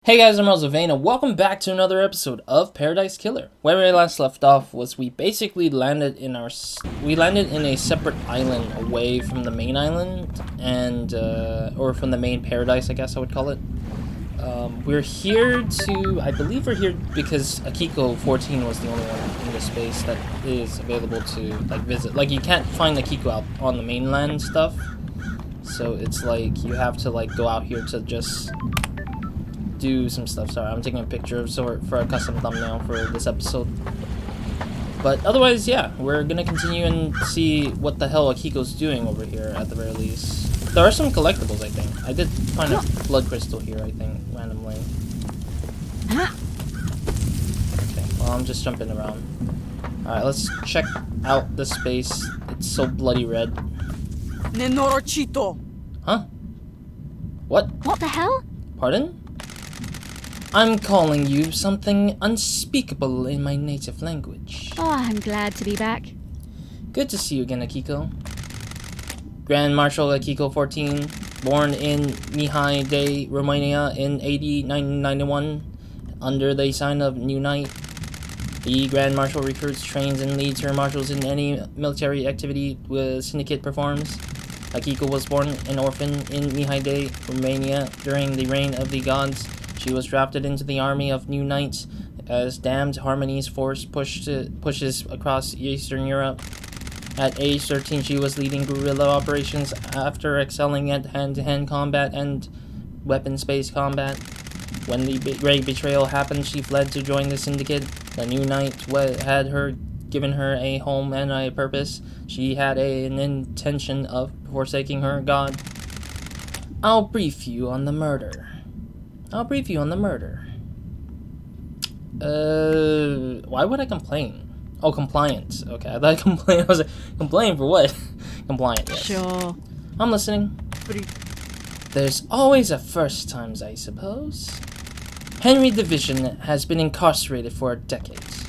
Hey guys, I'm RozaldVaneGAME, and welcome back to another episode of Paradise Killer. Where we last left off was we basically landed in a separate island away from the main island, and or from the main paradise, I guess I would call it. We're here I believe we're here because Akiko 14 was the only one in this space that is available to visit. Like, you can't find Akiko out on the mainland stuff, so it's like you have to go out here to just do some stuff. Sorry, I'm taking a picture for a custom thumbnail for this episode. But otherwise, yeah, we're gonna continue and see what the hell Akiko's doing over here at the very least. There are some collectibles, I think. I did find a blood crystal here, I think, randomly. Okay, well, I'm just jumping around. Alright, let's check out the space. It's so bloody red. Huh? What? What the hell? Pardon? I'm calling you something unspeakable in my native language. Oh, I'm glad to be back. Good to see you again, Akiko. Grand Marshal Akiko 14, born in Mihai Day, Romania in AD 1991, under the sign of New Knight. The Grand Marshal recruits, trains, and leads her marshals in any military activity the syndicate performs. Akiko was born an orphan in Mihai Day, Romania, during the reign of the gods. She was drafted into the army of New Knights as Damned Harmony's force pushes across Eastern Europe. At age 13, she was leading guerrilla operations after excelling at hand-to-hand combat and weapons-based combat. When the great betrayal happened, she fled to join the Syndicate. The New Knight had given her a home and a purpose. She had an intention of forsaking her god. I'll brief you on the murder. Why would I complain? Oh, compliance. Okay, I thought I complained. I was like, complain for what? Compliant, yes. Sure. I'm listening. There's always a first times, I suppose. Henry Division has been incarcerated for decades.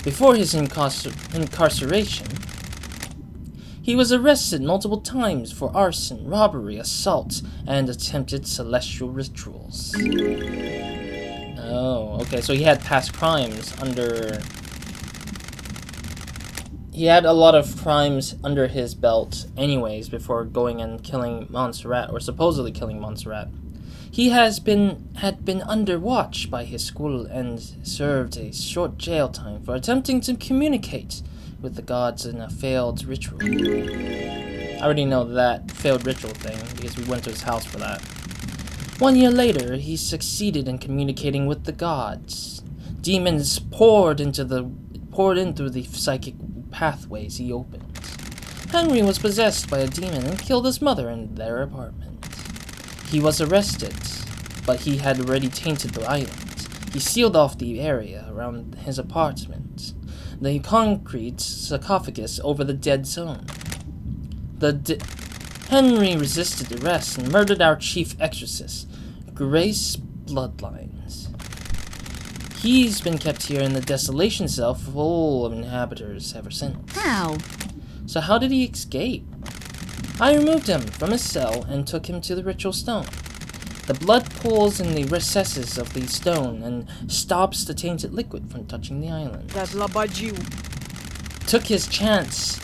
Before his incarceration, he was arrested multiple times for arson, robbery, assault, and attempted celestial rituals. Oh, okay, so he had past crimes under... He had a lot of crimes under his belt anyways before going and killing Monserrat, or supposedly killing Monserrat. He had been under watch by his school and served a short jail time for attempting to communicate with the gods in a failed ritual. I already know that failed ritual thing because we went to his house for that. 1 year later, he succeeded in communicating with the gods. Demons poured in through the psychic pathways he opened. Henry was possessed by a demon and killed his mother in their apartment. He was arrested, but he had already tainted the island. He sealed off the area around his apartment, the concrete sarcophagus over the dead zone. Henry resisted arrest and murdered our chief exorcist, Grace Bloodlines. He's been kept here in the desolation cell full of inhabitants ever since. How? So how did he escape? I removed him from his cell and took him to the ritual stone. The blood pools in the recesses of the stone and stops the tainted liquid from touching the island. Took his chance.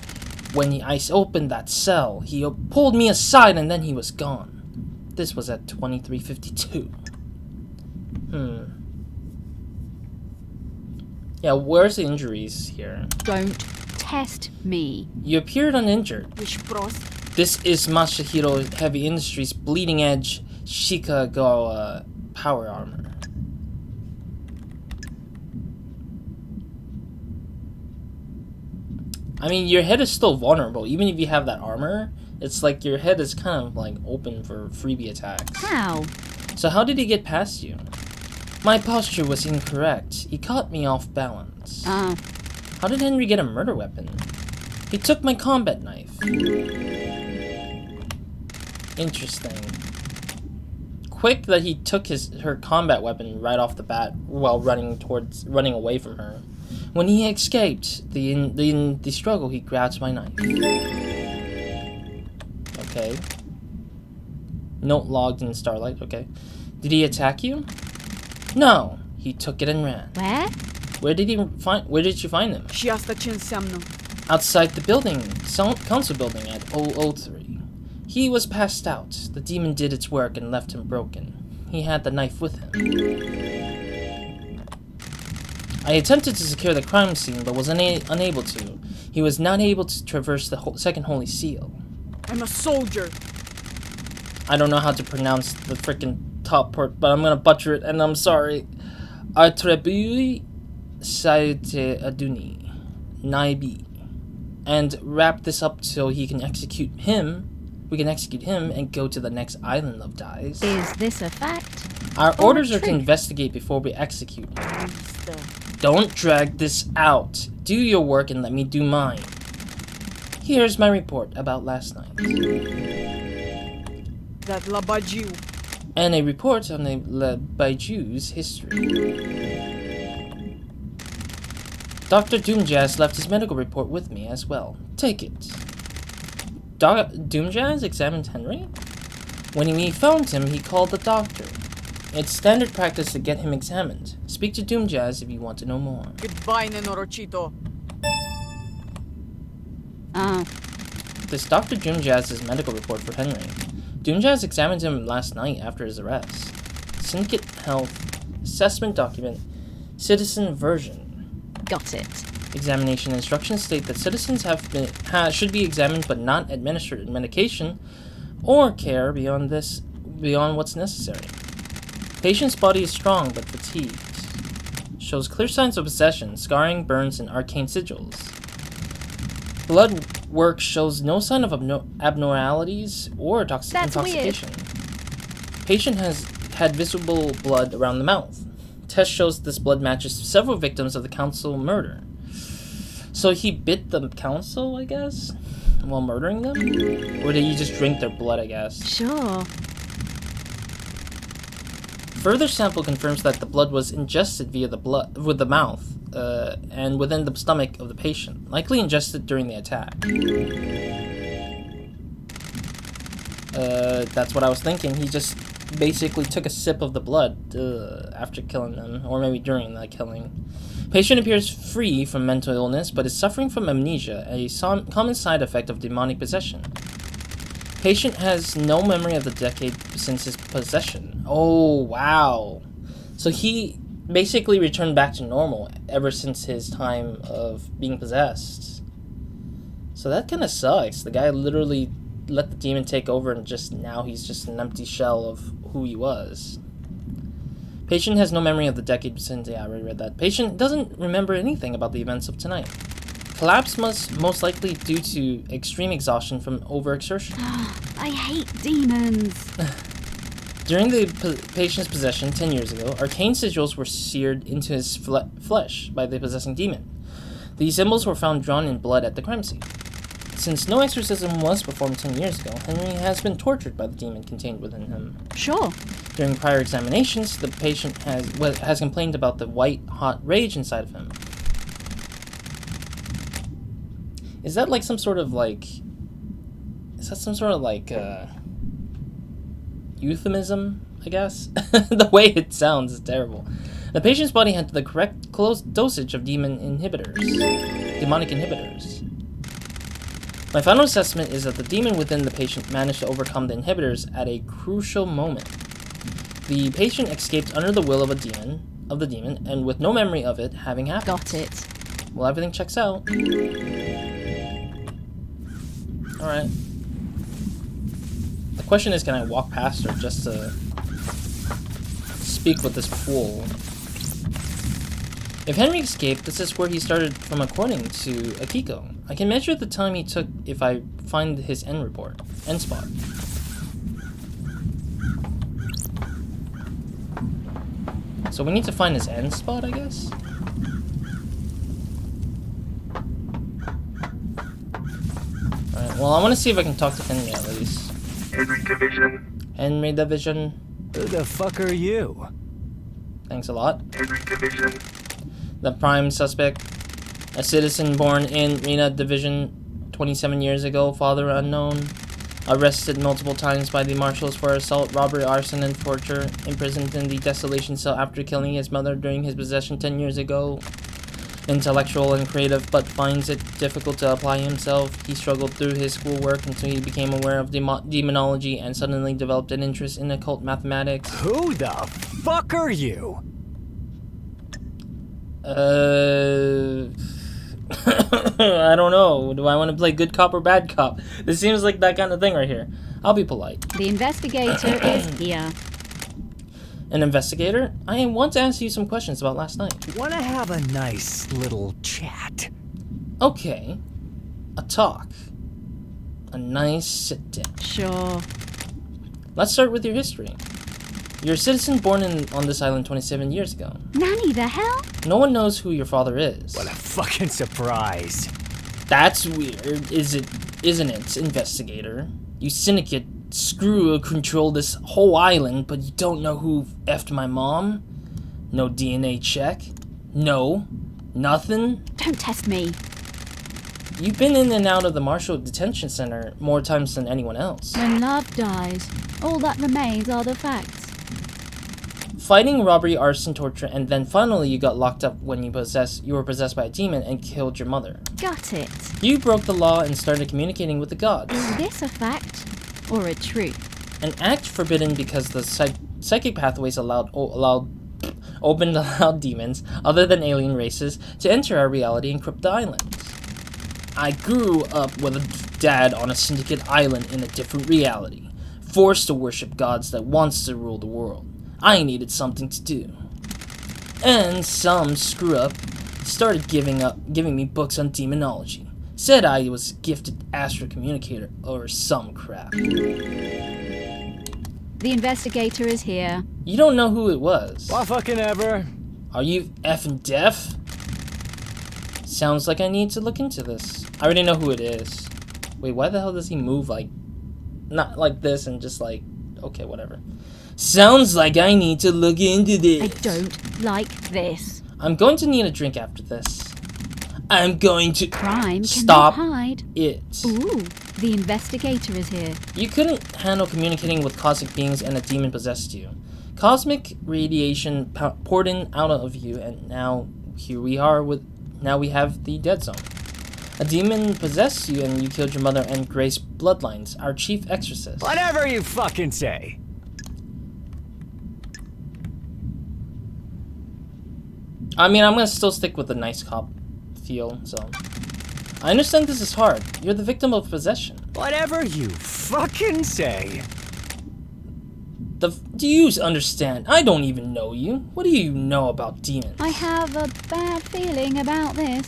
When I opened that cell, he pulled me aside and then he was gone. This was at 2352. Yeah, where's the injuries here? Don't test me. You appeared uninjured. This is Masahiro Heavy Industries bleeding edge Shikagawa power armor. I mean, your head is still vulnerable. Even if you have that armor, it's like your head is kind of like open for freebie attacks. How? So how did he get past you? My posture was incorrect. He caught me off balance. How did Henry get a murder weapon? He took my combat knife. Interesting. Quick that he took her combat weapon right off the bat while running away from her. When he escaped the struggle, he grabbed my knife. Okay. Note logged in Starlight. Okay. Did he attack you? No, he took it and ran. Where? Where did you find him? Outside the building, council building at 003. He was passed out. The demon did its work and left him broken. He had the knife with him. I attempted to secure the crime scene, but was unable to. He was not able to traverse the second holy seal. I'm a soldier. I don't know how to pronounce the freaking top part, but I'm gonna butcher it, and I'm sorry. Atrebui Saite Aduni Naibi. And wrap this up so he can execute him. We can execute him and go to the next island of dies. Is this a fact? Our or orders are to truth? investigate before we execute. Don't drag this out. Do your work and let me do mine. Here's my report about last night. That Labaju. And a report on the Baiju's history. Dr. Doomjazz left his medical report with me as well. Take it. Doomjazz examined Henry? When we found him, he called the doctor. It's standard practice to get him examined. Speak to Doomjazz if you want to know more. Goodbye, Nenorochito. This Dr. Doomjazz's medical report for Henry. Doomjazz examined him last night after his arrest. Syndicate Health Assessment Document Citizen Version. Got it. Examination instructions state that citizens should be examined but not administered medication or care beyond what's necessary. Patient's body is strong but fatigued. Shows clear signs of possession, scarring, burns, and arcane sigils. Blood work shows no sign of abnormalities or intoxication. Patient has had visible blood around the mouth. Test shows this blood matches several victims of the council murder. So he bit the council, I guess, while murdering them? Or did he just drink their blood, I guess? Sure. Further sample confirms that the blood was ingested via with the mouth, and within the stomach of the patient, likely ingested during the attack. That's what I was thinking. He just basically took a sip of the blood after killing them, or maybe during that killing. Patient appears free from mental illness, but is suffering from amnesia, a common side effect of demonic possession. Patient has no memory of the decade since his possession. Oh, wow. So he basically returned back to normal ever since his time of being possessed. So that kind of sucks. The guy literally let the demon take over and now he's just an empty shell of who he was. Patient has no memory of the decade since, yeah, I already read that. Patient doesn't remember anything about the events of tonight. Collapse most likely due to extreme exhaustion from overexertion. I hate demons. During the patient's possession 10 years ago, arcane sigils were seared into his flesh by the possessing demon. These symbols were found drawn in blood at the crime scene. Since no exorcism was performed 10 years ago, Henry has been tortured by the demon contained within him. Sure. During prior examinations, the patient has complained about the white-hot rage inside of him. Is that like some sort of like... Is that some sort of like, euphemism, I guess? The way it sounds is terrible. The patient's body had the correct dosage of demonic inhibitors. My final assessment is that the demon within the patient managed to overcome the inhibitors at a crucial moment. The patient escaped under the will of the demon, and with no memory of it having happened. Got it. Well, everything checks out. Alright. The question is, can I walk past her just to speak with this fool? If Henry escaped, this is where he started from according to Akiko. I can measure the time he took if I find his end spot. So we need to find his end spot, I guess? Alright, well I want to see if I can talk to Henry at least. Henry Division. Henry Division. Who the fuck are you? Thanks a lot. Henry Division. The prime suspect. A citizen born in Rena Division 27 years ago, father unknown. Arrested multiple times by the marshals for assault, robbery, arson, and torture. Imprisoned in the desolation cell after killing his mother during his possession 10 years ago. Intellectual and creative, but finds it difficult to apply himself. He struggled through his schoolwork until he became aware of demonology and suddenly developed an interest in occult mathematics. Who the fuck are you? I don't know. Do I want to play good cop or bad cop? This seems like that kind of thing right here. I'll be polite. The investigator is here. An investigator? I want to ask you some questions about last night. Wanna have a nice little chat? Okay. A talk. A nice sit down. Sure. Let's start with your history. You're a citizen born on this island 27 years ago. Nanny the hell? No one knows who your father is. What a fucking surprise. That's weird, isn't it, investigator? You syndicate screw control this whole island, but you don't know who effed my mom? No DNA check? No? Nothing? Don't test me. You've been in and out of the Marshall Detention Center more times than anyone else. When love dies, all that remains are the facts. Fighting, robbery, arson, torture, and then finally you got locked up when you were possessed by a demon and killed your mother. Got it. You broke the law and started communicating with the gods. Is this a fact or a truth? An act forbidden because the psychic pathways allowed demons, other than alien races, to enter our reality and corrupt the islands. I grew up with a dad on a syndicate island in a different reality, forced to worship gods that wants to rule the world. I needed something to do. And some screw-up started giving me books on demonology. Said I was a gifted astral communicator or some crap. The investigator is here. You don't know who it was. Well, fucking ever. Are you effing deaf? Sounds like I need to look into this. I already know who it is. Wait, why the hell does he move like... not like this and just like... okay, whatever. Sounds like I need to look into this. I don't like this. I'm going to need a drink after this. I'm going to... Crime stop cannot hide. it. Ooh, the investigator is here. You couldn't handle communicating with cosmic beings and a demon possessed you. Cosmic radiation poured in out of you, and now here we are now we have the dead zone. A demon possessed you and you killed your mother and Grace Bloodlines, our chief exorcist. Whatever you fucking say. I mean, I'm gonna still stick with the nice cop feel, so... I understand this is hard. You're the victim of possession. Whatever you fucking say. Do you understand? I don't even know you. What do you know about demons? I have a bad feeling about this.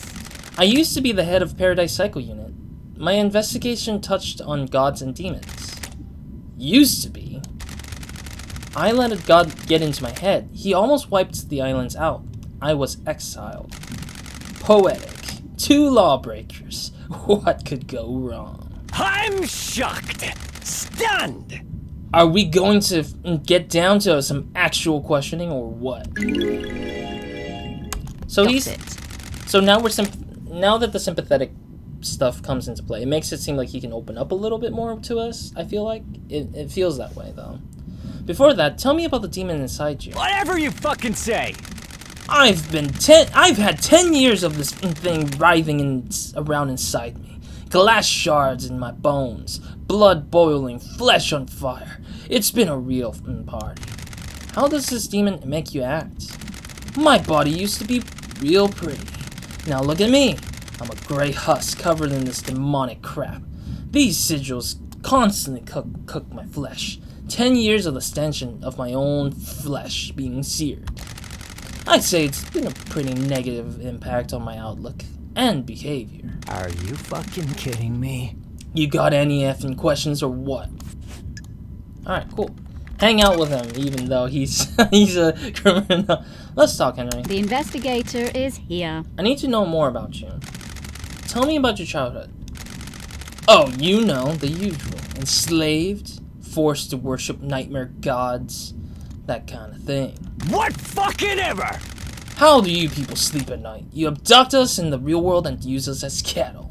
I used to be the head of Paradise Cycle Unit. My investigation touched on gods and demons. Used to be. I let a god get into my head. He almost wiped the islands out. I was exiled. Poetic. Two lawbreakers. What could go wrong? I'm shocked. Stunned. Are we going to get down to some actual questioning or what? So Got he's... it. So now now that the sympathetic stuff comes into play, it makes it seem like he can open up a little bit more to us, I feel like. It feels that way, though. Before that, tell me about the demon inside you. Whatever you fucking say. I've had 10 years of this thing writhing around inside me. Glass shards in my bones, blood boiling, flesh on fire. It's been a real party. How does this demon make you act? My body used to be real pretty. Now look at me. I'm a gray husk covered in this demonic crap. These sigils constantly cook my flesh. 10 years of the stench of my own flesh being seared. I'd say it's been a pretty negative impact on my outlook and behavior. Are you fucking kidding me? You got any effing questions or what? Alright, cool. Hang out with him, even though he's a criminal. Let's talk, Henry. The investigator is here. I need to know more about you. Tell me about your childhood. Oh, you know, the usual. Enslaved, forced to worship nightmare gods, that kind of thing. What fucking ever? How do you people sleep at night? You abduct us in the real world and use us as cattle.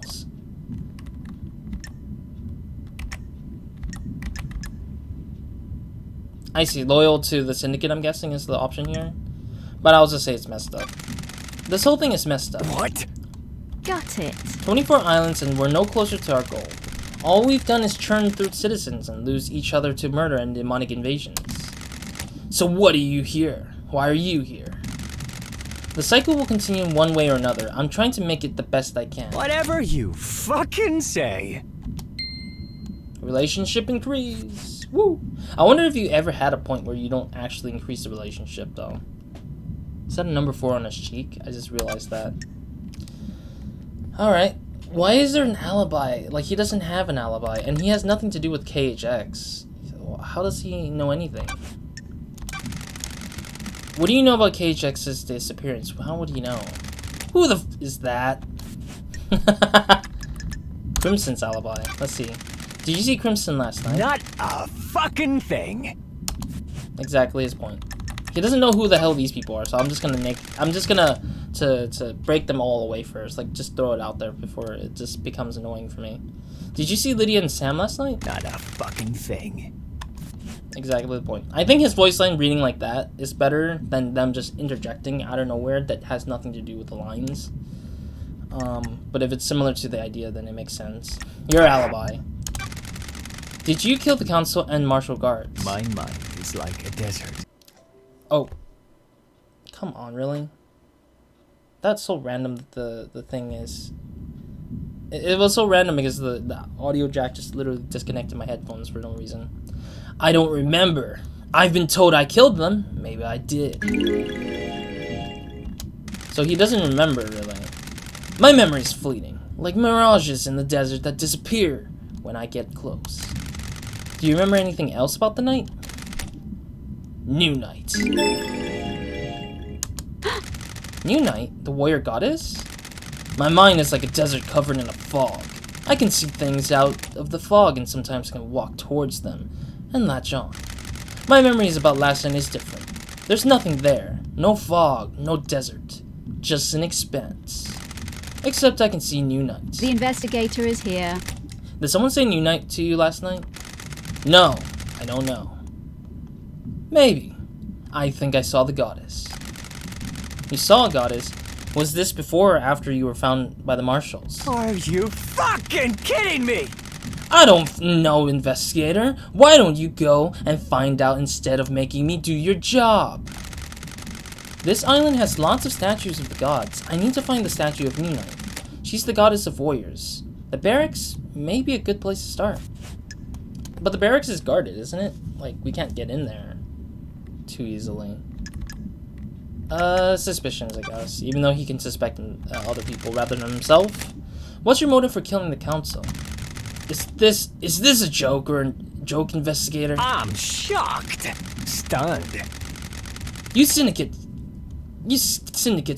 I see. Loyal to the Syndicate, I'm guessing, is the option here. But I'll just say it's messed up. This whole thing is messed up. What? Got it. 24 islands and we're no closer to our goal. All we've done is churn through citizens and lose each other to murder and demonic invasions. So what are you here? Why are you here? The cycle will continue in one way or another. I'm trying to make it the best I can. Whatever you fucking say. Relationship increase. Woo! I wonder if you ever had a point where you don't actually increase the relationship, though. Is that a number 4 on his cheek? I just realized that. Alright. Why is there an alibi? Like, he doesn't have an alibi, and he has nothing to do with KHX. How does he know anything? What do you know about KHX's disappearance? How would he know? Who the f is that? Crimson's alibi. Let's see. Did you see Crimson last night? Not a fucking thing. Exactly his point. He doesn't know who the hell these people are, so I'm just gonna to break them all away first. Like, just throw it out there before it just becomes annoying for me. Did you see Lydia and Sam last night? Not a fucking thing. Exactly the point. I think his voice line reading like that is better than them just interjecting out of nowhere that has nothing to do with the lines. But if it's similar to the idea, then it makes sense. Your alibi. Did you kill the Council and Martial Guards? My mind is like a desert. Oh. Come on, really? That's so random that the thing is... It was so random because the audio jack just literally disconnected my headphones for no reason. I don't remember. I've been told I killed them. Maybe I did. So he doesn't remember, really. My memory's fleeting, like mirages in the desert that disappear when I get close. Do you remember anything else about the night? New Night. New Night? The warrior goddess? My mind is like a desert covered in a fog. I can see things out of the fog and sometimes can walk towards them and latch on. My memories about last night is different. There's nothing there. No fog, no desert. Just an expanse. Except I can see New Night. The investigator is here. Did someone say New Night to you last night? No, I don't know. Maybe. I think I saw the goddess. You saw a goddess? Was this before or after you were found by the marshals? Are you fucking kidding me? I don't know, investigator. Why don't you go and find out instead of making me do your job? This island has lots of statues of the gods. I need to find the statue of New Night. She's the goddess of warriors. The barracks may be a good place to start. But the barracks is guarded, isn't it? Like, we can't get in there too easily. Suspicions, I guess. Even though he can suspect other people rather than himself. What's your motive for killing the council? Is this a joke or a joke, investigator? I'm shocked. Stunned. You syndicate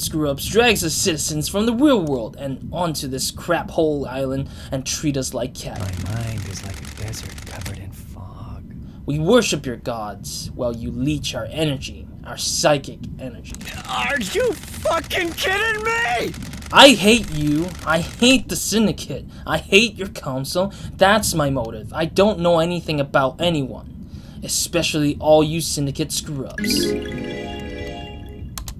screw-ups drags the citizens from the real world and onto this crap hole island and treat us like cattle. My mind is like a desert covered in fog. We worship your gods while you leech our energy, our psychic energy. Are you fucking kidding me? I hate you. I hate the syndicate. I hate your council. That's my motive. I don't know anything about anyone, especially all you syndicate screw-ups.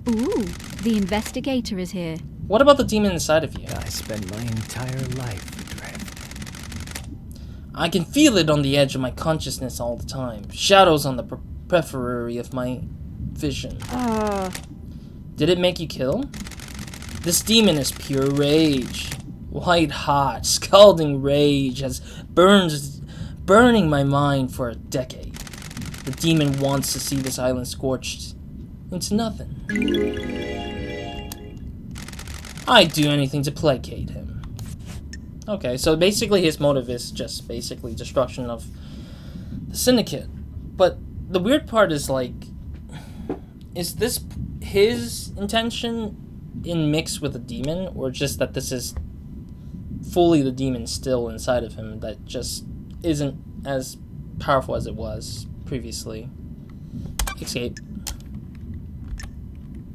Ooh, the investigator is here. What about the demon inside of you? I spent my entire life adrift. I can feel it on the edge of my consciousness all the time. Shadows on the periphery of my vision. Did it make you kill? This demon is pure rage. White hot, scalding rage has burning my mind for a decade. The demon wants to see this island scorched into nothing. I'd do anything to placate him. Okay, so basically his motive is just basically destruction of the syndicate. But the weird part is, like, is this his intention in mix with the demon, or just that this is fully the demon still inside of him that just isn't as powerful as it was previously? Escape.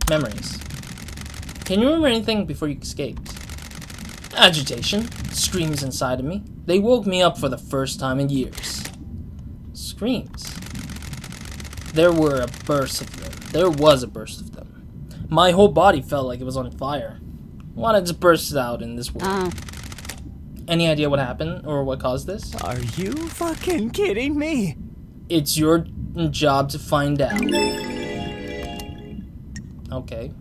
Memories. Can you remember anything before you escaped? Agitation. Screams inside of me. They woke me up for the first time in years. Screams. There were a burst of them. There was a burst of them. My whole body felt like it was on fire. Wanted to burst out in this world. Oh, Any idea what happened or what caused this? Are you fucking kidding me? It's your job to find out. Okay.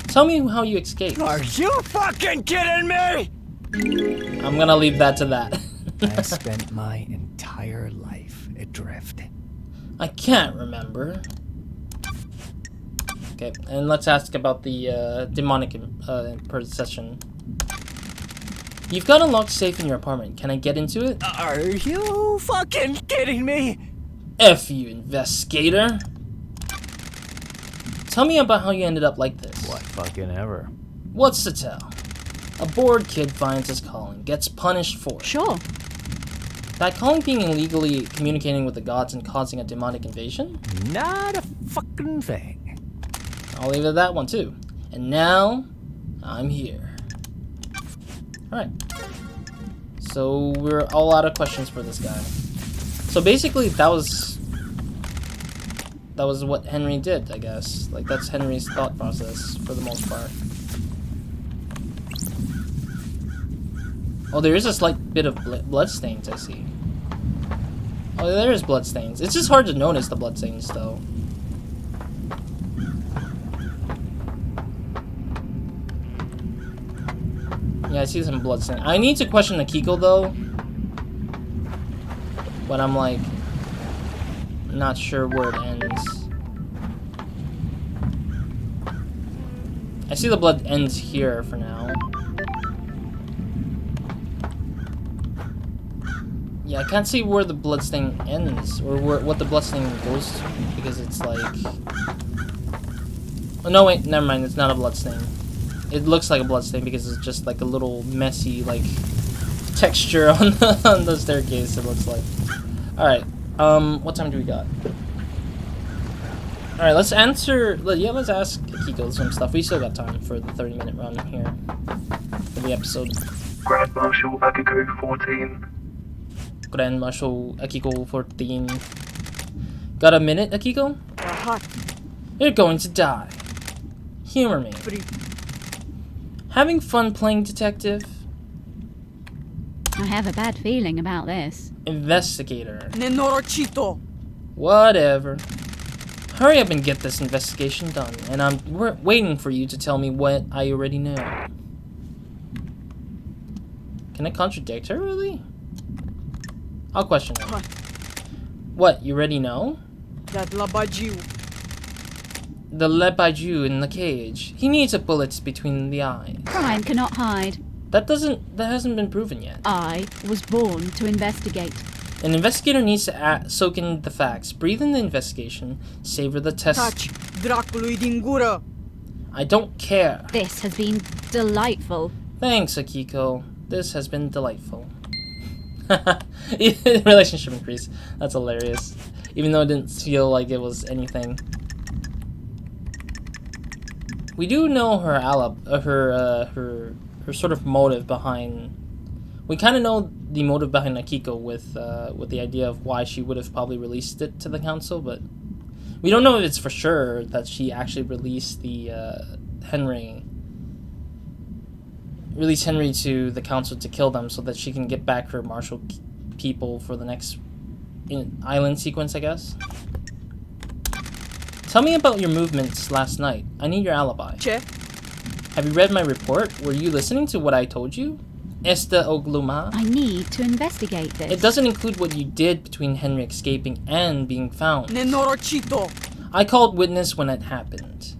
Tell me how you escaped. Are you fucking kidding me? I'm gonna leave that to that. I spent my entire life adrift. I can't remember. Okay, and let's ask about the demonic possession. You've got a locked safe in your apartment. Can I get into it? Are you fucking kidding me? F you, investigator. Tell me about how you ended up like this. What fucking ever? What's to tell? A bored kid finds his calling, gets punished for it. sure. That calling being illegally communicating with the gods and causing a demonic invasion? Not a fucking thing. I'll leave it at that one too. And now, I'm here. Alright. So, we're all out of questions for this guy. So basically, that was what Henry did, I guess. Like, that's Henry's thought process, for the most part. Oh, there is a slight bit of bloodstains, I see. Oh, there is bloodstains. It's just hard to notice the bloodstains, though. Yeah, I see some bloodstains. I need to question Akiko, though. But I'm, like, not sure where it ends. I see the blood ends here for now. Yeah, I can't see where the bloodstain ends, or what the bloodstain goes to, because it's like... Oh, no, wait, never mind, it's not a bloodstain. It looks like a bloodstain because it's just like a little messy, like, texture on the staircase, it looks like. Alright, what time do we got? Alright, let's ask Akiko some stuff. We still got time for the 30-minute run here for the episode. Grand Marshal Akiko 14. Grand Marshal Akiko 14. Got a minute, Akiko? Aha. You're going to die. Humor me. Free. Having fun playing detective? I have a bad feeling about this. Investigator. Nenorochito. Whatever. Hurry up and get this investigation done, and we're waiting for you to tell me what I already know. Can I contradict her, really? I'll question her. Huh. What, you already know? That Labajiu. The Lebaiju in the cage. He needs a bullet between the eyes. Crime cannot hide. That hasn't been proven yet. I was born to investigate. An investigator needs to soak in the facts, breathe in the investigation, savor the test. Touch. Dracului din gură. I don't care. This has been delightful. Thanks, Akiko. This has been delightful. Relationship increase. That's hilarious. Even though it didn't feel like it was anything. We do know her her sort of motive behind. We kind of know the motive behind Akiko with the idea of why she would have probably released it to the council, but we don't know if it's for sure that she actually released the Henry to the council to kill them so that she can get back her martial people for the next island sequence, I guess. Tell me about your movements last night. I need your alibi. Ce? Have you read my report? Were you listening to what I told you? Esta Ogluma? I need to investigate this. It doesn't include what you did between Henry escaping and being found. Nenorochito. I called witness when it happened.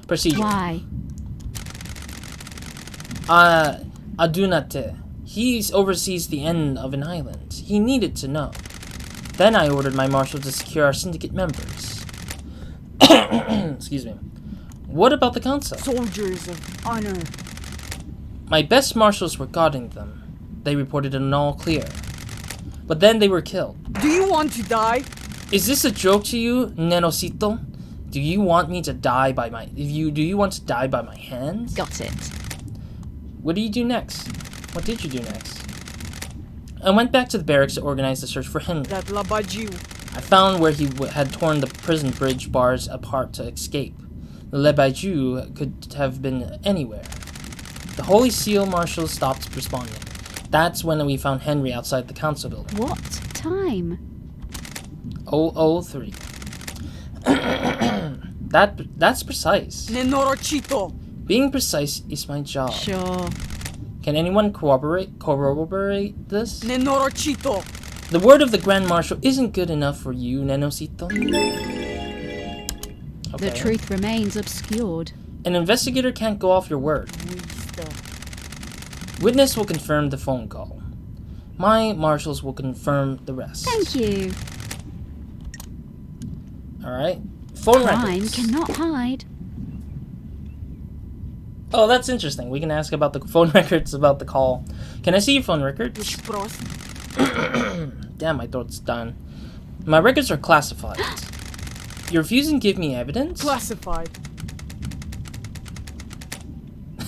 Procedure. Why? Adunate. He oversees the end of an island. He needed to know. Then I ordered my marshal to secure our syndicate members. Excuse me. What about the council? Soldiers of honor. My best marshals were guarding them. They reported an all clear. But then they were killed. Do you want to die? Is this a joke to you, Nenosito? Do you want me to die by my... Do you want to die by my hands? Got it. What do you do next? What did you do next? I went back to the barracks to organize the search for Henry. That Labajiu. I found where he had torn the prison bridge bars apart to escape. The Lebaiju could have been anywhere. The Holy Seal Marshal stopped responding. That's when we found Henry outside the council building. What time? 003. That's precise. Nenorochito. Being precise is my job. Sure. Can anyone corroborate this? Nenorochito. The word of the Grand Marshal isn't good enough for you, Nenosito. The truth remains obscured. An investigator can't go off your word. Witness will confirm the phone call. My marshals will confirm the rest. Thank you. Alright. Phone Crime records. cannot hide. Oh, that's interesting. We can ask about the phone records about the call. Can I see your phone records? Damn, my throat's done. My records are classified. You're refusing to give me evidence? Classified.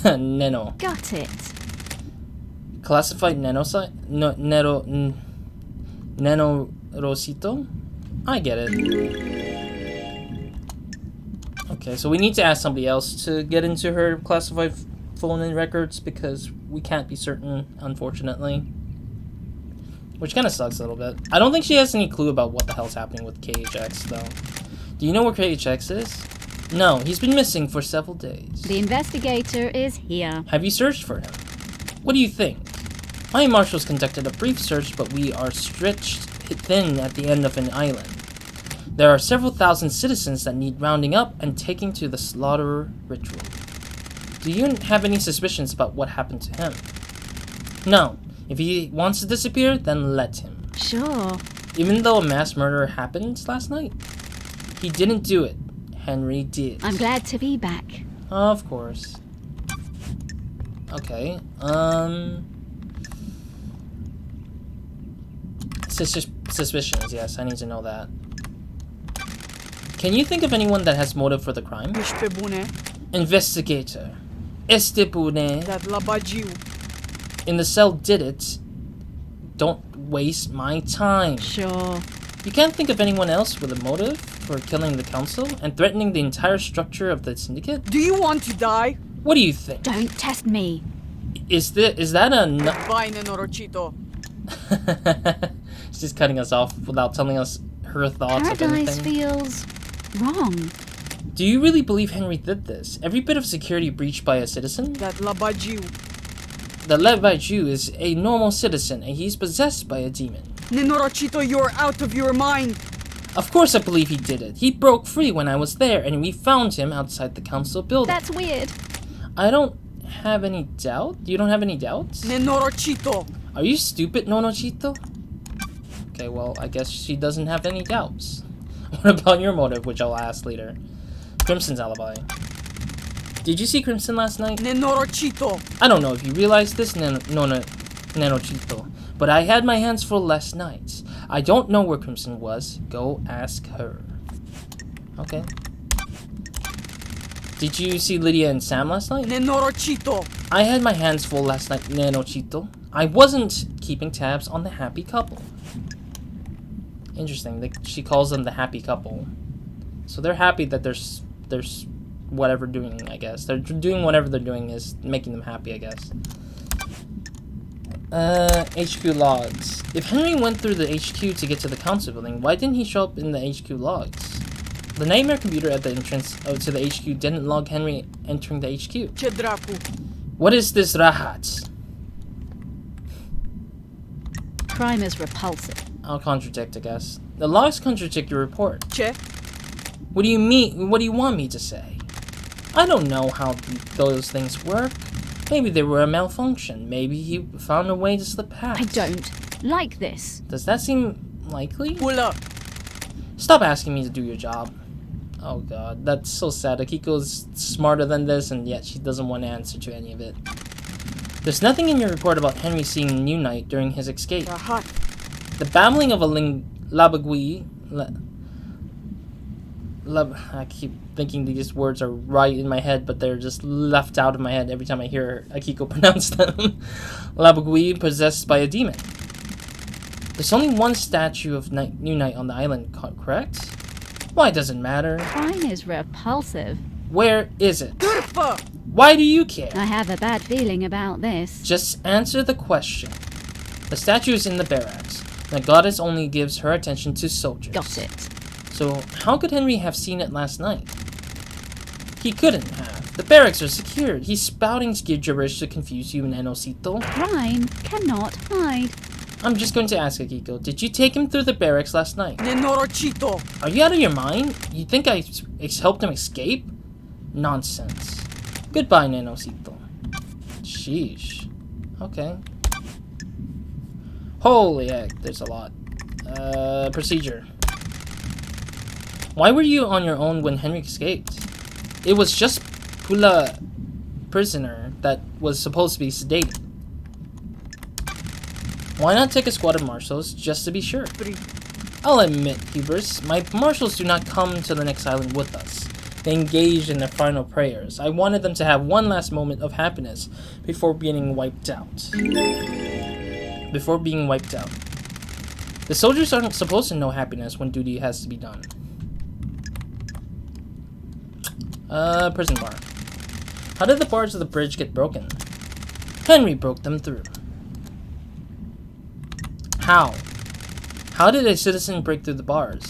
Neno. Got it. Classified Nenorosito? I get it. Okay, so we need to ask somebody else to get into her classified phone and records because we can't be certain, unfortunately. Which kind of sucks a little bit. I don't think she has any clue about what the hell's happening with KHX, though. Do you know where KHX is? No, he's been missing for several days. The investigator is here. Have you searched for him? What do you think? My marshals conducted a brief search, but we are stretched thin at the end of an island. There are several thousand citizens that need rounding up and taking to the slaughter ritual. Do you have any suspicions about what happened to him? No. If he wants to disappear, then let him. Sure. Even though a mass murder happened last night? He didn't do it. Henry did. I'm glad to be back. Of course. Okay, suspicions, yes, I need to know that. Can you think of anyone that has motive for the crime? Investigator. Estepune. That Labajiu. In the cell did it. Don't waste my time. Sure. You can't think of anyone else with a motive for killing the council and threatening the entire structure of the syndicate? Do you want to die? What do you think? Don't test me. Is that a Bye, Nenorochito. She's cutting us off without telling us her thoughts of Paradise anything. feels wrong. Do you really believe Henry did this? Every bit of security breached by a citizen? That Labajiu. The Lebaiju is a normal citizen and he's possessed by a demon. Nenorochito, you're out of your mind. Of course I believe he did it. He broke free when I was there and we found him outside the council building. That's weird. I don't have any doubt? You don't have any doubts? Nenorochito. Are you stupid, Nonochito? Okay, well, I guess she doesn't have any doubts. What about your motive, which I'll ask later? Crimson's alibi. Did you see Crimson last night? Nenorochito. I don't know if you realize this, Nanochito, but I had my hands full last night. I don't know where Crimson was. Go ask her. Okay. Did you see Lydia and Sam last night? Nenorochito. I had my hands full last night, Nanochito. I wasn't keeping tabs on the happy couple. Interesting. She calls them the happy couple. So they're happy that there's whatever doing, I guess. They're doing whatever they're doing is making them happy, I guess. HQ logs. If Henry went through the HQ to get to the council building, why didn't he show up in the HQ logs? The nightmare computer at the entrance to the HQ didn't log Henry entering the HQ. Chedraku. What is this Rahat? Crime is repulsive. I'll contradict, I guess. The logs contradict your report. Che. What do you mean? What do you want me to say? I don't know how those things work. Maybe they were a malfunction. Maybe he found a way to slip past. I don't like this. Does that seem likely? Pull up. Stop asking me to do your job. Oh god, that's so sad. Akiko's smarter than this, and yet she doesn't want to answer to any of it. There's nothing in your report about Henry seeing New Knight during his escape. Rahat. The babbling of a Labagui... I keep thinking these words are right in my head, but they're just left out of my head every time I hear Akiko pronounce them. Labagui possessed by a demon. There's only one statue of New Knight on the island, correct? Why does it matter? Crime is repulsive. Where is it? Turfa! Why do you care? I have a bad feeling about this. Just answer the question. The statue is in the barracks. The goddess only gives her attention to soldiers. Got it. So how could Henry have seen it last night? He couldn't have. The barracks are secured. He's spouting gibberish to confuse you, Nenosito. Crime cannot hide. I'm just going to ask Akiko, did you take him through the barracks last night? Nenorochito! Are you out of your mind? You think I helped him escape? Nonsense. Goodbye, Nenosito. Sheesh. Okay. Holy heck, there's a lot. Procedure. Why were you on your own when Henry escaped? It was just Pula prisoner that was supposed to be sedated. Why not take a squad of marshals just to be sure? I'll admit, Hubris, my marshals do not come to the next island with us. They engage in their final prayers. I wanted them to have one last moment of happiness before being wiped out. The soldiers aren't supposed to know happiness when duty has to be done. Prison bar. How did the bars of the bridge get broken? Henry broke them through. How? How did a citizen break through the bars?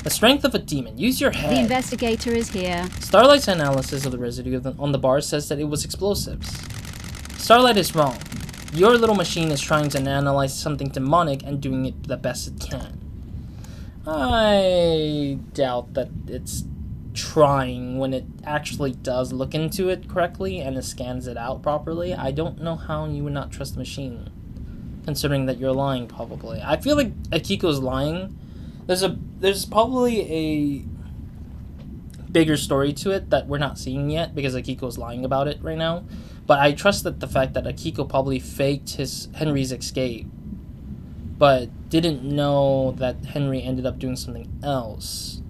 The strength of a demon. Use your head. The investigator is here. Starlight's analysis of the residue on the bars says that it was explosives. Starlight is wrong. Your little machine is trying to analyze something demonic and doing it the best it can. I doubt that it's trying when it actually does look into it correctly and it scans it out properly. I don't know how you would not trust the machine, considering that you're lying, probably. I feel like Akiko's lying. There's probably a bigger story to it that we're not seeing yet because Akiko's lying about it right now. But I trust that the fact that Akiko probably faked Henry's escape, but didn't know that Henry ended up doing something else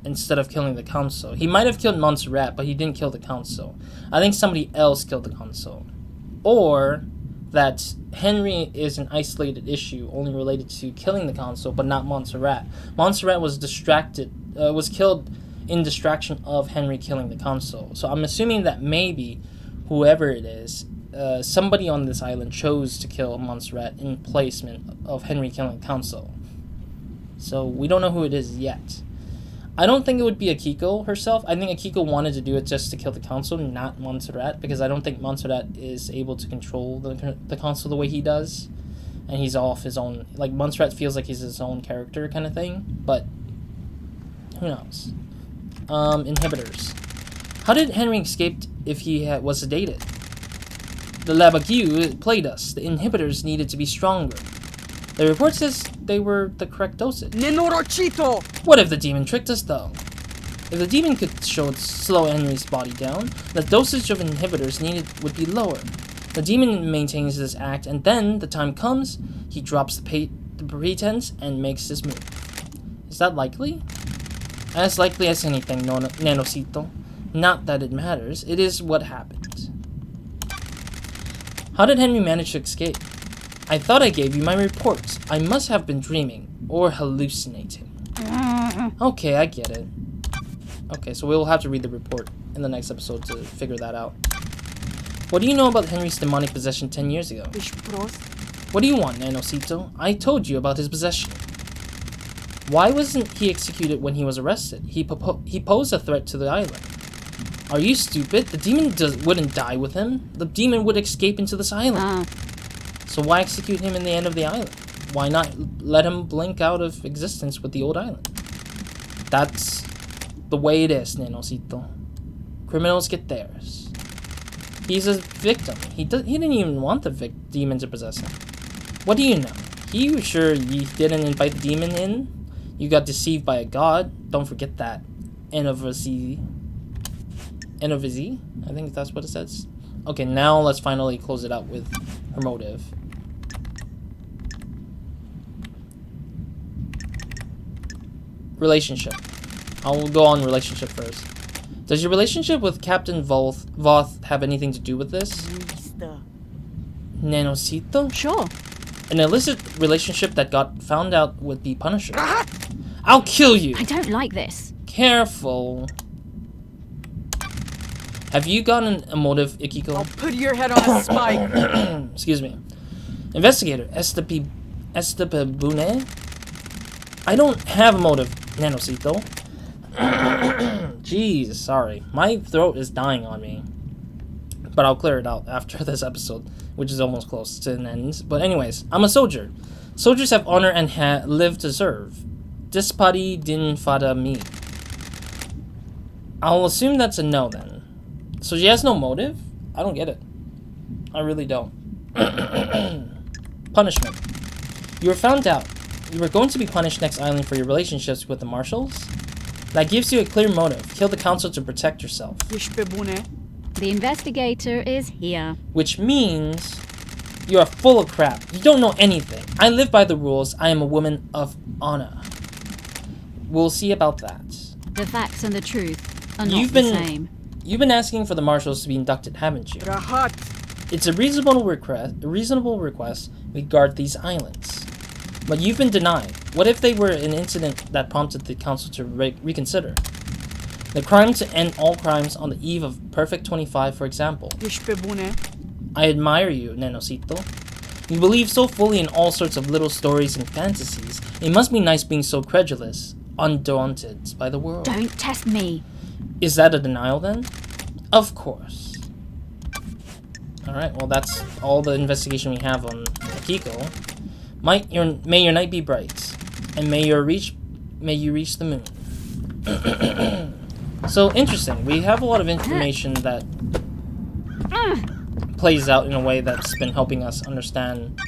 instead of killing the council. He might have killed Monserrat, but he didn't kill the council. I think somebody else killed the council. Or that Henry is an isolated issue only related to killing the council, but not Monserrat. Monserrat was was killed in distraction of Henry killing the council. So I'm assuming that maybe whoever it is, somebody on this island chose to kill Monserrat in placement of Henry killing the council. So we don't know who it is yet. I don't think it would be Akiko herself. I think Akiko wanted to do it just to kill the council, not Monserrat, because I don't think Monserrat is able to control the council the way he does. And he's off his own. Like, Monserrat feels like he's his own character kind of thing, but who knows? Inhibitors. How did Henry escape if he was sedated? The Labague played us. The inhibitors needed to be stronger. The report says they were the correct dosage. Nenorochito! What if the demon tricked us, though? If the demon could slow Henry's body down, the dosage of inhibitors needed would be lower. The demon maintains this act, and then, the time comes, he drops the pretense and makes his move. Is that likely? As likely as anything, Nenosito. Not that it matters, it is what happened. How did Henry manage to escape? I thought I gave you my reports. I must have been dreaming, or hallucinating. Okay, I get it. Okay, so we'll have to read the report in the next episode to figure that out. What do you know about Henry's demonic possession 10 years ago? What do you want, Nenosito? I told you about his possession. Why wasn't he executed when he was arrested? He posed a threat to the island. Are you stupid? The demon wouldn't die with him. The demon would escape into this island. So why execute him in the end of the island? Why not let him blink out of existence with the old island? That's the way it is, Nenosito. Criminals get theirs. He's a victim. He didn't even want the demon to possess him. What do you know? You sure you didn't invite the demon in? You got deceived by a god. Don't forget that. Enovizi. I think that's what it says. Okay, now let's finally close it out with her motive. Relationship. I'll go on relationship first. Does your relationship with Captain Voth have anything to do with this? Nenosito? Sure. An illicit relationship that got found out would be punishable. I'll kill you! I don't like this. Careful. Have you gotten a motive, Akiko? I'll put your head on a spike. Excuse me. Investigator, Estepebune? I don't have a motive, Nanosito. Jeez, sorry. My throat is dying on me. But I'll clear it out after this episode, which is almost close to an end. But anyways, I'm a soldier. Soldiers have honor and live to serve. Dispari din fada mi. I'll assume that's a no then. So she has no motive? I don't get it. I really don't. Punishment. You were found out. You were going to be punished next island for your relationships with the marshals? That gives you a clear motive. Kill the council to protect yourself. The investigator is here. Which means you are full of crap. You don't know anything. I live by the rules. I am a woman of honor. We'll see about that. The facts and the truth are not the same. You've been asking for the marshals to be inducted, haven't you? It's a reasonable request we guard these islands. But you've been denied. What if they were an incident that prompted the council to reconsider? The crime to end all crimes on the eve of Perfect 25, for example. I admire you, Nanosito. You believe so fully in all sorts of little stories and fantasies. It must be nice being so credulous, undaunted by the world. Don't test me. Is that a denial then? Of course. Alright, well that's all the investigation we have on Akiko. May your night be bright, and may you reach the moon. So interesting. We have a lot of information that plays out in a way that's been helping us understand,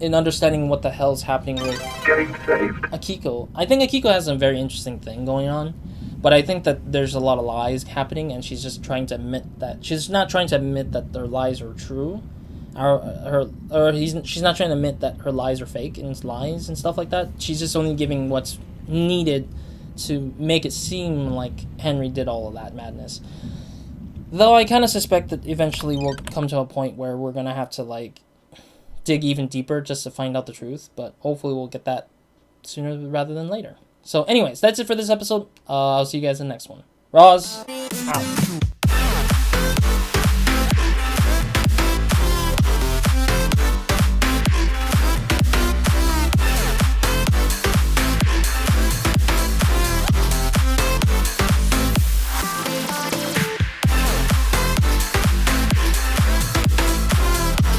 in understanding what the hell's happening with Game saved. Akiko. I think Akiko has a very interesting thing going on, but I think that there's a lot of lies happening, and she's just trying to admit that she's not trying to admit that their lies are true. She's not trying to admit that her lies are fake and it's lies and stuff like that. She's just only giving what's needed to make it seem like Henry did all of that madness. Though I kind of suspect that eventually we'll come to a point where we're gonna have to like dig even deeper just to find out the truth. But hopefully we'll get that sooner rather than later. So anyways, that's it for this episode. I'll see you guys in the next one. Roz, out.